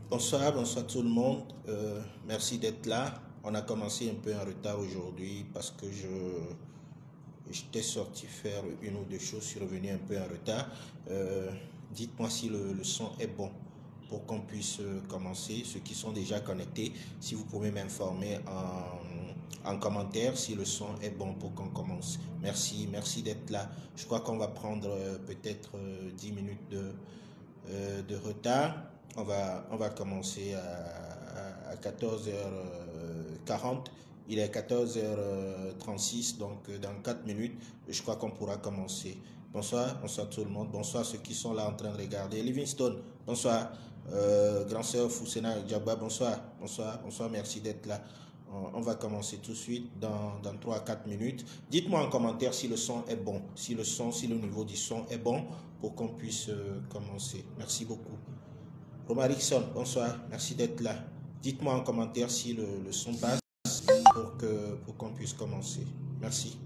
Bonsoir, bonsoir tout le monde. Merci d'être là. On a commencé un peu en retard aujourd'hui parce que j'étais sorti faire une ou deux choses, je suis revenu un peu en retard. Dites-moi si le son est bon pour qu'on puisse commencer. Ceux qui sont déjà connectés, si vous pouvez m'informer en commentaire si le son est bon pour qu'on commence. Merci, merci d'être là. Je crois qu'on va prendre peut-être 10 minutes de retard. On va commencer à 14h40. Il est 14h36, donc dans 4 minutes, je crois qu'on pourra commencer. Bonsoir, bonsoir tout le monde. Bonsoir ceux qui sont là en train de regarder. Livingstone, bonsoir. Grand sœur Foussena Djaba, bonsoir. Bonsoir, bonsoir, merci d'être là. On va commencer tout de suite dans 3 à 4 minutes. Dites-moi en commentaire si le son est bon, si le niveau du son est bon pour qu'on puisse commencer. Merci beaucoup. Romarickson, bonsoir, merci d'être là. Dites-moi en commentaire si le son passe pour qu'on puisse commencer. Merci.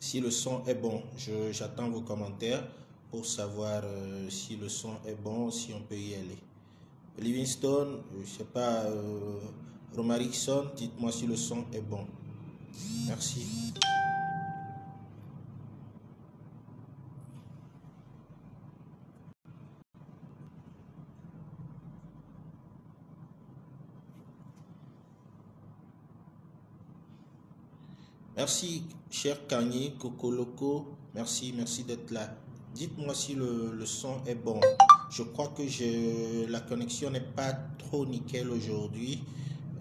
Si le son est bon, j'attends vos commentaires pour savoir si le son est bon, si on peut y aller. Livingstone, je ne sais pas, Romarickson, dites-moi si le son est bon. Merci. Merci, cher Kanye, Kokoloko, merci d'être là. Dites-moi si le son est bon. Je crois que la connexion n'est pas trop nickel aujourd'hui.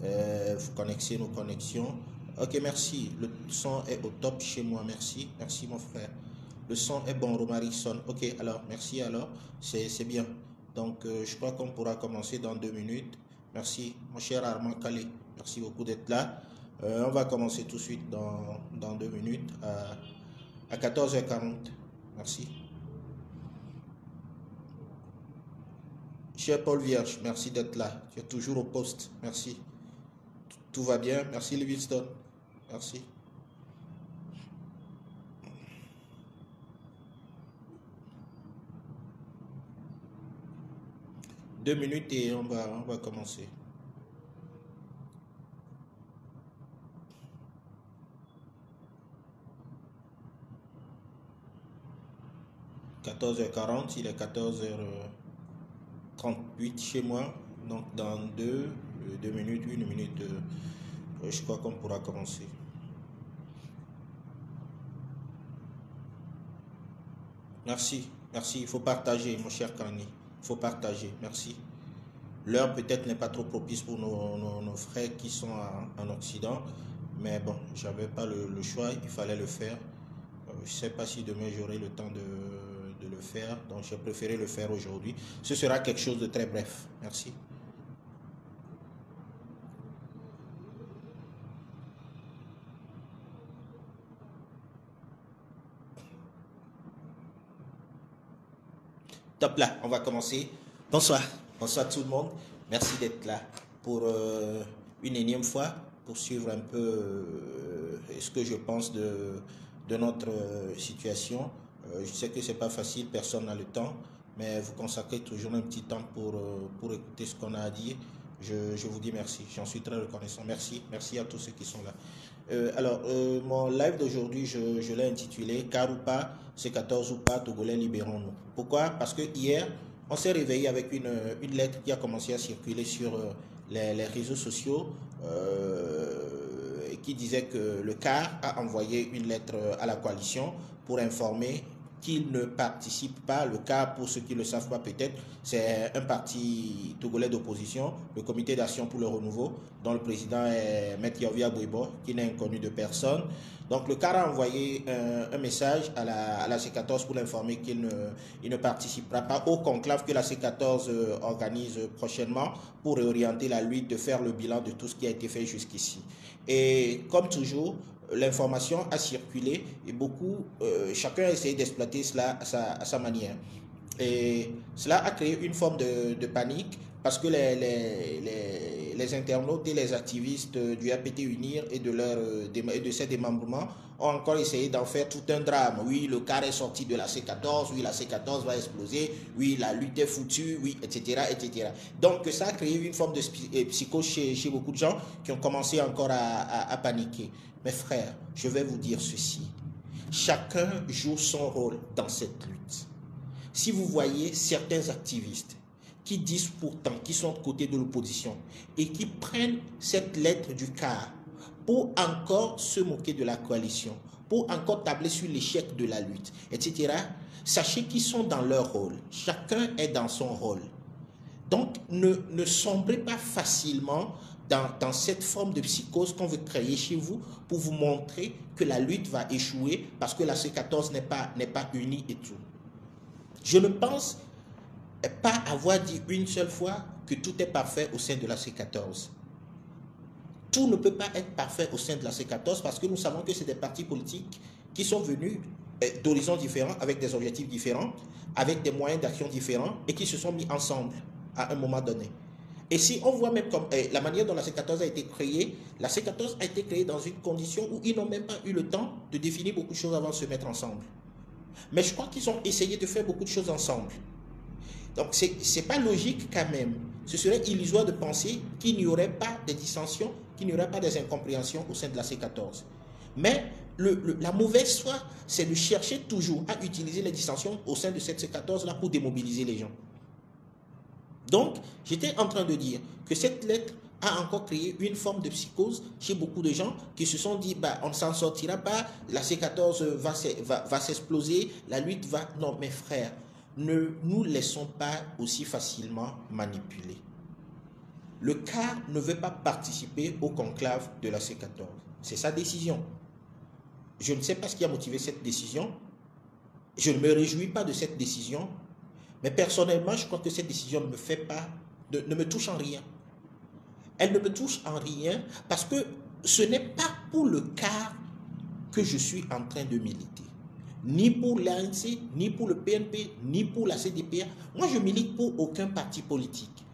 Vous connectez nos connexions. Ok, merci. Le son est au top chez moi. Merci. Merci, mon frère. Le son est bon, Romarickson. Ok, alors, merci alors. C'est bien. Donc, je crois qu'on pourra commencer dans 2 minutes. Merci, mon cher Armand Calais. Merci beaucoup d'être là. On va commencer tout de suite dans 2 minutes à 14h40. Merci. Cher Paul Vierge, merci d'être là. Tu es toujours au poste. Merci. Tout va bien. Merci Livingstone. Merci. Deux minutes et on va commencer. « 14h40, il est 14h38 chez moi. Donc dans 2 minutes, 1 minute, je crois qu'on pourra commencer. Merci, merci. Il faut partager, mon cher Kanye. Il faut partager. Merci. L'heure peut-être n'est pas trop propice pour nos frères qui sont en Occident. Mais bon, j'avais pas le choix. Il fallait le faire. Je ne sais pas si demain j'aurai le temps de le faire. Donc j'ai préféré le faire aujourd'hui. Ce sera quelque chose de très bref. Merci. Top là, on va commencer. Bonsoir, bonsoir tout le monde. Merci d'être là pour une énième fois, pour suivre un peu ce que je pense de notre situation. Je sais que c'est pas facile, personne n'a le temps, mais vous consacrez toujours un petit temps pour écouter ce qu'on a à dire. Je vous dis merci, j'en suis très reconnaissant. Merci, merci à tous ceux qui sont là. Mon live d'aujourd'hui, je l'ai intitulé « Car ou pas, c'est 14 ou pas, Togolais, libérons-nous ». Pourquoi? Parce que hier, on s'est réveillé avec une lettre qui a commencé à circuler sur les réseaux sociaux qui disait que le CAR a envoyé une lettre à la coalition pour informer qu'il ne participe pas. Le cas, pour ceux qui ne le savent pas peut-être, c'est un parti togolais d'opposition, le Comité d'action pour le renouveau, dont le président est Maître Yovia Bouibo, qui n'est inconnu de personne. Donc le CAR a envoyé un message à la C14 pour l'informer qu'il ne participera pas au conclave que la C14 organise prochainement pour réorienter la lutte, de faire le bilan de tout ce qui a été fait jusqu'ici. Et comme toujours, l'information a circulé et chacun a essayé d'exploiter cela à sa manière. Et cela a créé une forme de panique parce que les internautes et les activistes du APT Unir et de ses démembrements ont encore essayé d'en faire tout un drame. Oui, le CAR est sorti de la C14, oui, la C14 va exploser, oui, la lutte est foutue, oui, etc., etc. Donc ça a créé une forme de psychose chez beaucoup de gens qui ont commencé encore à paniquer. Mes frères, je vais vous dire ceci. Chacun joue son rôle dans cette lutte. Si vous voyez certains activistes qui disent pourtant qu'ils sont de côté de l'opposition et qui prennent cette lettre du CAR pour encore se moquer de la coalition, pour encore tabler sur l'échec de la lutte, etc., sachez qu'ils sont dans leur rôle. Chacun est dans son rôle. Donc, ne sombrez pas facilement dans cette forme de psychose qu'on veut créer chez vous pour vous montrer que la lutte va échouer parce que la C14 n'est pas unie et tout. Je ne pense pas avoir dit une seule fois que tout est parfait au sein de la C14. Tout ne peut pas être parfait au sein de la C14 parce que nous savons que c'est des partis politiques qui sont venus d'horizons différents, avec des objectifs différents, avec des moyens d'action différents et qui se sont mis ensemble à un moment donné. Et si on voit même comme la manière dont la C14 a été créée, la C14 a été créée dans une condition où ils n'ont même pas eu le temps de définir beaucoup de choses avant de se mettre ensemble. Mais je crois qu'ils ont essayé de faire beaucoup de choses ensemble. Donc, ce n'est pas logique quand même. Ce serait illusoire de penser qu'il n'y aurait pas de dissensions, qu'il n'y aurait pas des incompréhensions au sein de la C14. Mais la mauvaise foi, c'est de chercher toujours à utiliser les dissensions au sein de cette C14-là pour démobiliser les gens. Donc, j'étais en train de dire que cette lettre a encore créé une forme de psychose chez beaucoup de gens qui se sont dit bah, on ne s'en sortira pas, la C14 va s'exploser, la lutte va... Non, mes frères, ne nous laissons pas aussi facilement manipuler. Le CAR ne veut pas participer au conclave de la C14. C'est sa décision. Je ne sais pas ce qui a motivé cette décision. Je ne me réjouis pas de cette décision. Mais personnellement, je crois que cette décision ne me touche en rien. Elle ne me touche en rien parce que ce n'est pas pour le CAR que je suis en train de militer. Ni pour l'ANC, ni pour le PNP, ni pour la CDPA. Moi, je milite pour aucun parti politique.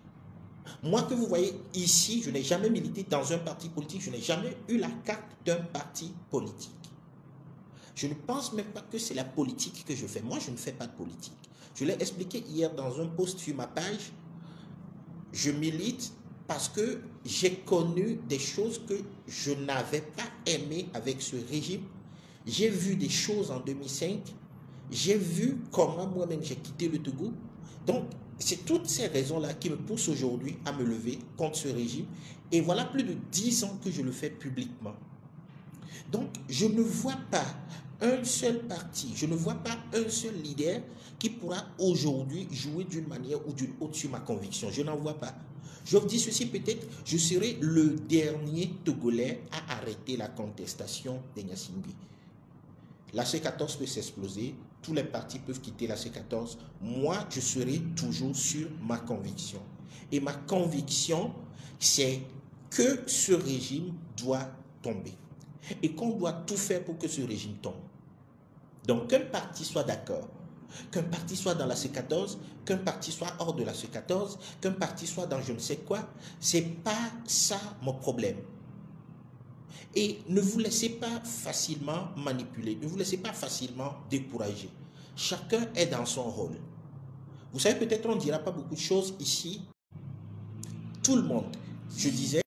Moi que vous voyez ici, je n'ai jamais milité dans un parti politique. Je n'ai jamais eu la carte d'un parti politique. Je ne pense même pas que c'est la politique que je fais. Moi, je ne fais pas de politique. Je l'ai expliqué hier dans un post sur ma page. Je milite parce que j'ai connu des choses que je n'avais pas aimées avec ce régime. J'ai vu des choses en 2005. J'ai vu comment moi-même j'ai quitté le Togo. Donc, c'est toutes ces raisons-là qui me poussent aujourd'hui à me lever contre ce régime. Et voilà plus de 10 ans que je le fais publiquement. Donc, je ne vois pas un seul parti, je ne vois pas un seul leader qui pourra aujourd'hui jouer d'une manière ou d'une autre sur ma conviction. Je n'en vois pas. Je vous dis ceci, peut-être, je serai le dernier Togolais à arrêter la contestation des Gnassingbé. La C14 peut s'exploser, tous les partis peuvent quitter la C14. Moi, je serai toujours sur ma conviction. Et ma conviction, c'est que ce régime doit tomber. Et qu'on doit tout faire pour que ce régime tombe. Donc, qu'un parti soit d'accord, qu'un parti soit dans la C14, qu'un parti soit hors de la C14, qu'un parti soit dans je ne sais quoi, c'est pas ça mon problème. Et ne vous laissez pas facilement manipuler, ne vous laissez pas facilement décourager. Chacun est dans son rôle. Vous savez, peut-être on ne dira pas beaucoup de choses ici. Tout le monde, je disais,